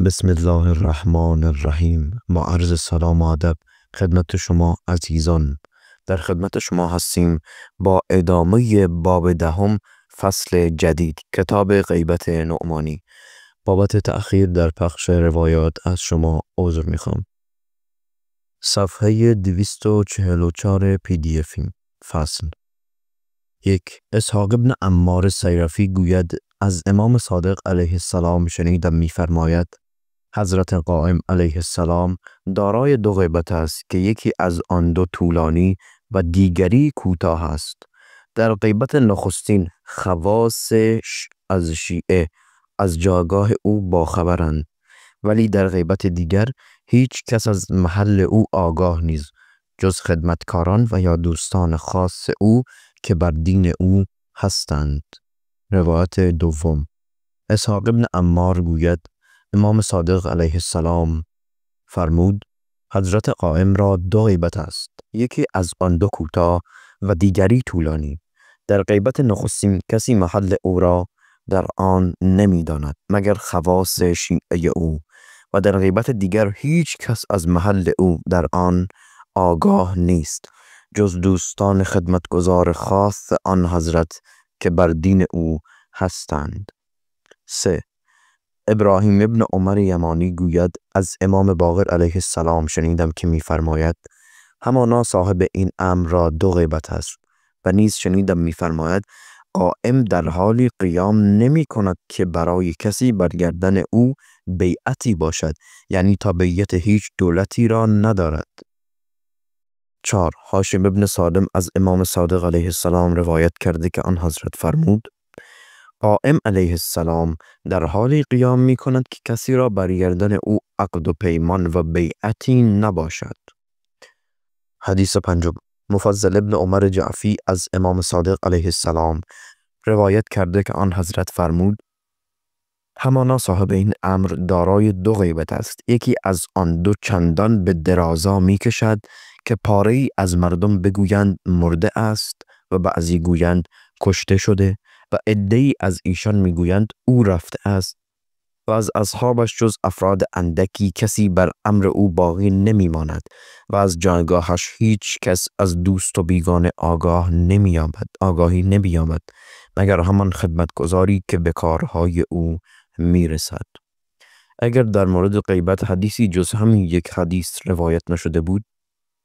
بسم الله الرحمن الرحیم. با عرض سلام و ادب خدمت شما عزیزان، در خدمت شما هستیم با ادامه باب دهم فصل جدید کتاب غیبت نعمانی. بابت تأخیر در پخش روایات از شما عذر میخوام. صفحه 244 PDF. فصل 1. اسحاق ابن عمار سیرفی گوید از امام صادق علیه السلام شنیدم می‌فرماید حضرت قائم علیه السلام دارای دو غیبت است که یکی از آن دو طولانی و دیگری کوتاه است. در غیبت نخستین خواص از شیعه از جایگاه او باخبرند، ولی در غیبت دیگر هیچ کس از محل او آگاه نیست جز خدمتکاران و یا دوستان خاص او که بر دین او هستند. روایت دوم. اسحاق ابن عمار گوید امام صادق علیه السلام فرمود حضرت قائم را دو غیبت است، یکی از آن دو کوتاه و دیگری طولانی. در غیبت نخستین کسی محل او را در آن نمی داند مگر خواص شیعه او، و در غیبت دیگر هیچ کس از محل او در آن آگاه نیست جز دوستان خدمتگزار خاص آن حضرت که بر دین او هستند. 3. ابراهیم ابن عمر یمانی گوید از امام باقر علیه السلام شنیدم که می‌فرماید همانا صاحب این امر را دو غیبت است، و نیز شنیدم می‌فرماید قائم در حالی قیام نمی کند که برای کسی بر گردن او بیعتی باشد، یعنی تا بیعت هیچ دولتی را ندارد. 4. هاشم ابن سالم از امام صادق علیه السلام روایت کرده که آن حضرت فرمود قائم علیه السلام در حالی قیام می کند که کسی را بر گردن او عقد و پیمان و بیعتی نباشد. حدیث 5. مفضل ابن عمر جعفی از امام صادق علیه السلام روایت کرده که آن حضرت فرمود همانا صاحب این امر دارای دو غیبت است، یکی از آن دو چندان به درازا می کشد که پاره‌ای از مردم بگویند مرده است و بعضی گویند کشته شده و عده‌ای از ایشان میگویند او رفته است، و از اصحابش جز افراد اندکی کسی بر امر او باقی نمیماند و از جایگاهش هیچ کس از دوست و بیگانه آگاهی نمی‌یابد مگر همان خدمتگزاری که به کارهای او میرسد. اگر در مورد غیبت حدیثی جز همین یک حدیث روایت نشده بود،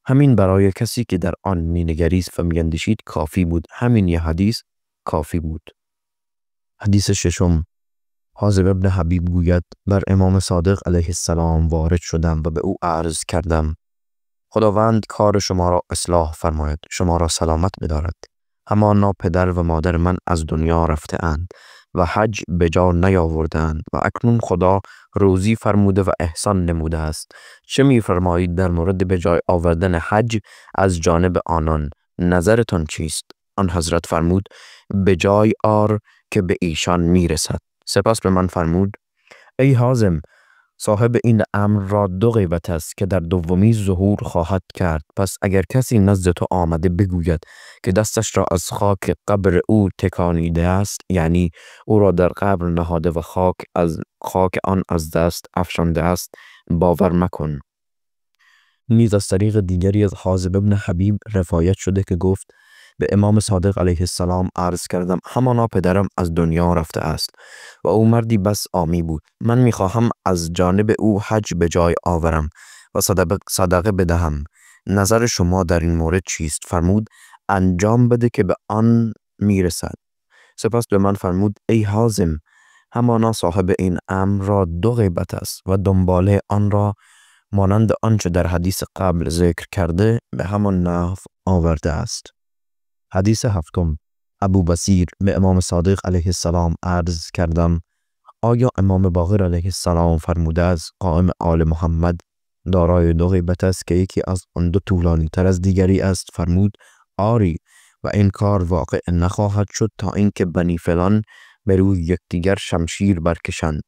همین برای کسی که در آن مینگریست و میاندیشید کافی بود. همین یه حدیث کافی بود. حدیث 6. حاذب ابن حبیب گوید بر امام صادق علیه السلام وارد شدم و به او عرض کردم خداوند کار شما را اصلاح فرماید، شما را سلامت بدارد. همانا پدر و مادر من از دنیا رفته اند و حج به جا نیاوردند و اکنون خدا روزی فرموده و احسان نموده است. چه می‌فرمایید در مورد به جای آوردن حج از جانب آنان؟ نظرتان چیست؟ آن حضرت فرمود به جای آر که به ایشان میرسد. سپس به من فرمود ای حازم، صاحب این امر را دو غیبت است که در دومی ظهور خواهد کرد. پس اگر کسی نزد تو آمده بگوید که دستش را از خاک قبر او تکانیده است، یعنی او را در قبر نهاده و خاک آن از دست افشانده است، باور مکن. نیز از طریق دیگری از حاذب ابن حبیب روایت شده که گفت به امام صادق علیه السلام عرض کردم همانا پدرم از دنیا رفته است و او مردی بس عامی بود. من میخواهم از جانب او حج به جای آورم و صدقه بدهم. نظر شما در این مورد چیست؟ فرمود انجام بده که به آن میرسد. سپس به من فرمود ای حازم، همانا صاحب این امر را دو غیبت است و دنباله آن را مانند آنچه در حدیث قبل ذکر کرده به همان نحو آورده است. حدیث 7. ابو بصیر به امام صادق علیه السلام عرض کردم آیا امام باقر علیه السلام فرموده است قائم آل محمد دارای دو غیبت است که یکی از آن دو طولانی تر از دیگری است؟ فرمود آری، و این کار واقع نخواهد شد تا اینکه بنی فلان به روی یکدیگر شمشیر برکشند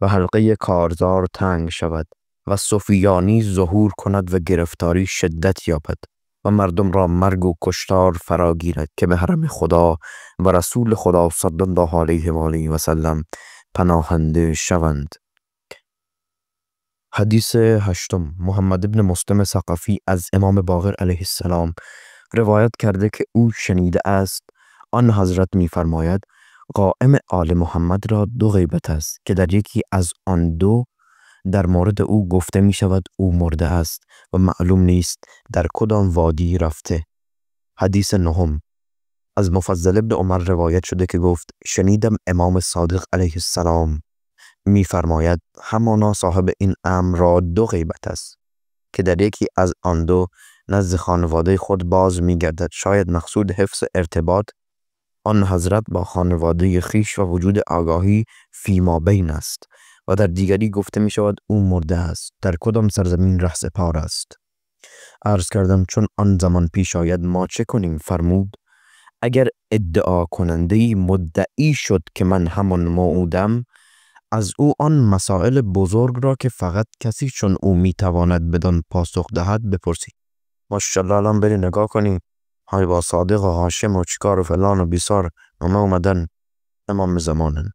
و حلقه کارزار تنگ شود و سفیانی ظهور کند و گرفتاری شدت یابد و مردم را مرگ و کشتار فرا گیرد که به حرم خدا و رسول خدا صلی الله علیه و آله و سلم پناهنده شوند. حدیث هشتم، محمد ابن مسلم ثقفی از امام باقر علیه السلام روایت کرده که او شنیده است آن حضرت می‌فرماید قائم آل محمد را دو غیبت است که در یکی از آن دو در مورد او گفته می شود او مرده است و معلوم نیست در کدام وادی رفته. حدیث نهم، از مفضل ابن عمر روایت شده که گفت شنیدم امام صادق علیه السلام می‌فرماید همانا صاحب این امر را دو غیبت است که در یکی از آن دو نزد خانواده خود باز می‌گردد، شاید مقصود حفظ ارتباط آن حضرت با خانواده خیش و وجود آگاهی فیما بین است، و در دیگری گفته می شود او مرده است، در کدام سرزمین رهسپار است. عرض کردم چون آن زمان پیش آید ما چه کنیم؟ فرمود اگر ادعا کننده مدعی شد که من همان موعودم، از او آن مسائل بزرگ را که فقط کسی چون او میتواند بدان پاسخ دهد بپرسید. ماشاءالله الان بری نگاه کنی های با صادق و هاشم و چیکار و فلان و بیسار همه اومدن امام زمانن.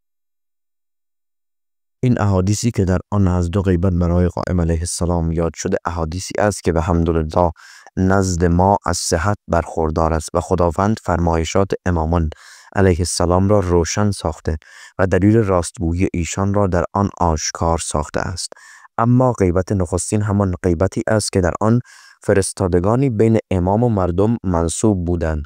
این احادیثی که در آن از دو غیبت برای قائم علیه السلام یاد شده احادیثی است که به الحمدلله نزد ما از صحت برخوردار است و خداوند فرمایشات امامان علیه السلام را روشن ساخته و دلیل راستگویی ایشان را در آن آشکار ساخته است. اما غیبت نخستین همان غیبتی است که در آن فرستادگانی بین امام و مردم منصوب بودند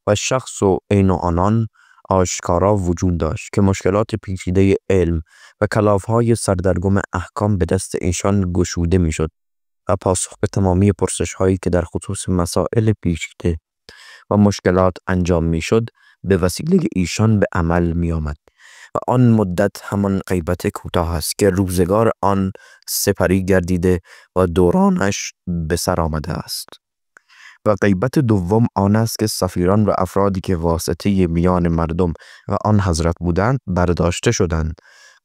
و شخص و عین آنان آشکارا وجود داشت که مشکلات پیچیده علم و کلافهای سردرگم احکام به دست ایشان گشوده می شد و پاسخ به تمامی پرسش هایی که در خصوص مسائل پیچیده و مشکلات انجام می شد به وسیله ایشان به عمل می آمد و آن مدت همان غیبت کوتاه است که روزگار آن سپری گردیده و دورانش به سر آمده است. و غیبت دوم آن است که سفیران و افرادی که واسطه میان مردم و آن حضرت بودند برداشته شدند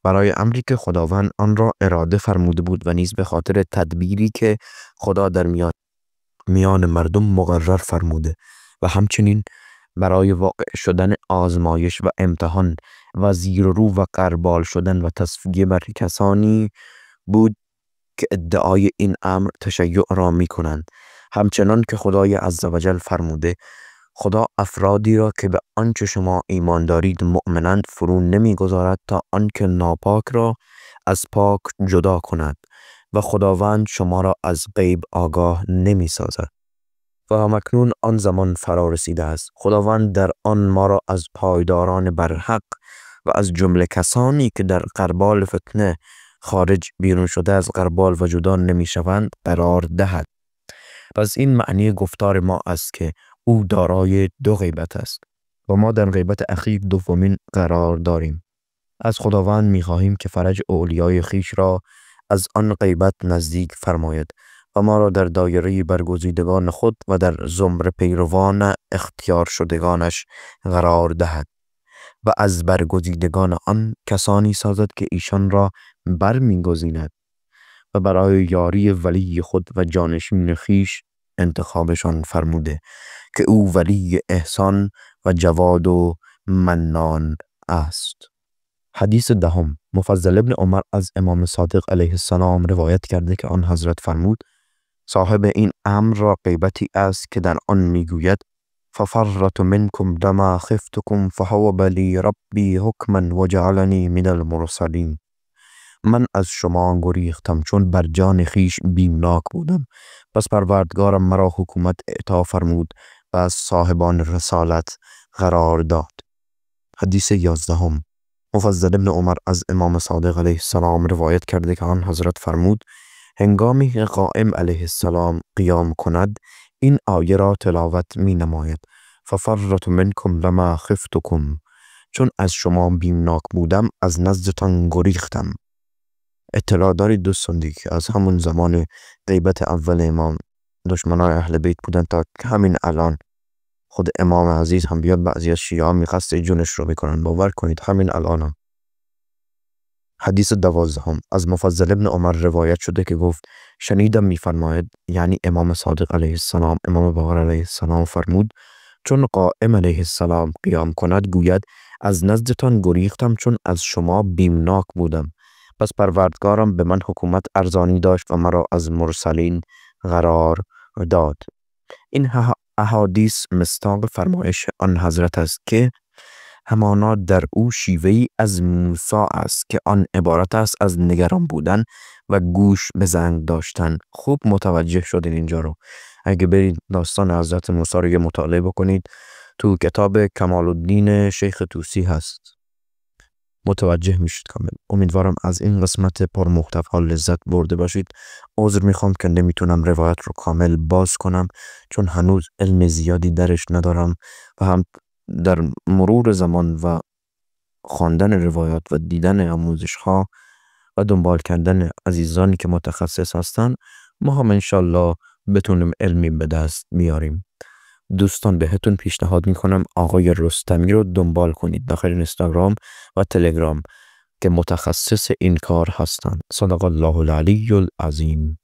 برای امری که خداوند آن را اراده فرموده بود و نیز به خاطر تدبیری که خدا در میان مردم مقرر فرموده و همچنین برای واقع شدن آزمایش و امتحان و زیر و رو و غربال شدن و تصفیه بر کسانی بود که ادعای این امر تشیع را می کنند، همچنان که خدای عزوجل فرموده خدا افرادی را که به آنچه شما ایمان دارید مؤمنند فرو نمیگذارد تا آنکه ناپاک را از پاک جدا کند و خداوند شما را از غیب آگاه نمی سازد. و همکنون آن زمان فرا رسیده است. خداوند در آن ما را از پایداران برحق و از جمله کسانی که در غربال فتنه خارج بیرون شده از غربال و جدا نمی شوند قرار دهد. پس این معنی گفتار ما است که او دارای دو غیبت است و ما در غیبت اخیر دومین قرار داریم. از خداوند می خواهیم که فرج اولیای خیش را از آن غیبت نزدیک فرماید و ما را در دایره برگزیدگان خود و در زمره پیروان اختیار شدگانش قرار دهد و از برگزیدگان آن کسانی سازد که ایشان را برمیگزیند و برای یاری ولی خود و جانشین خیش انتخابشان فرموده که او ولی احسان و جواد و منان است. حدیث دهم، مفضل ابن عمر از امام صادق علیه السلام روایت کرده که آن حضرت فرمود صاحب این امر را غیبتی است که در آن میگوید ففرت منکم لما خفتکم فهوب لی ربی حکما و جعلنی من المرسلین. من از شما گریختم چون بر جان خیش بیمناک بودم، پس پروردگارم مرا حکومت اعطا فرمود و از صاحبان رسالت قرار داد. حدیث 11، مفضل ابن عمر از امام صادق علیه السلام روایت کرده که آن حضرت فرمود هنگامی که قائم علیه السلام قیام کند این آیه را تلاوت می نماید ففرت منکم لما خفتکم، چون از شما بیمناک بودم از نزدتان گریختم. اطلاع دارید دوستان دیگه از همون زمان غیبت اول امام دشمنای اهل بیت بودن تا همین الان خود امام عزیز هم بیاد بعضی از شیعه میخواست جونش رو میکنن. باور کنید همین الان هم. حدیث 12، از مفضل ابن عمر روایت شده که گفت شنیدم میفرماید، یعنی امام صادق علیه السلام، امام باقر علیه السلام فرمود چون قائم علیه السلام قیام کند گوید از نزدتان گریختم چون از شما بیمناک بودم، پس پروردگارم به من حکومت ارزانی داشت و مرا از مرسلین قرار داد. این احادیث مصداق فرمایش آن حضرت است که همانا در او شیوهی از موسی است که آن عبارت است از نگران بودن و گوش به زنگ داشتن. خوب متوجه شدین اینجا رو. اگه برید داستان حضرت موسی رو یه مطالعه بکنید، تو کتاب کمال الدین شیخ طوسی هست، متوجه میشید کامل. امیدوارم از این قسمت پر محتوا لذت برده باشید. عذر میخوام که نمیتونم روایت رو کامل باز کنم، چون هنوز علم زیادی درش ندارم و هم در مرور زمان و خواندن روایات و دیدن آموزش ها و دنبال کردن عزیزانی که متخصص هستن، ما هم انشالله بتونیم علمی به دست میاریم. دوستان بهتون پیشنهاد میکنم آقای رستمی رو دنبال کنید داخل اینستاگرام و تلگرام که متخصص این کار هستند. صدق الله العلی العظیم.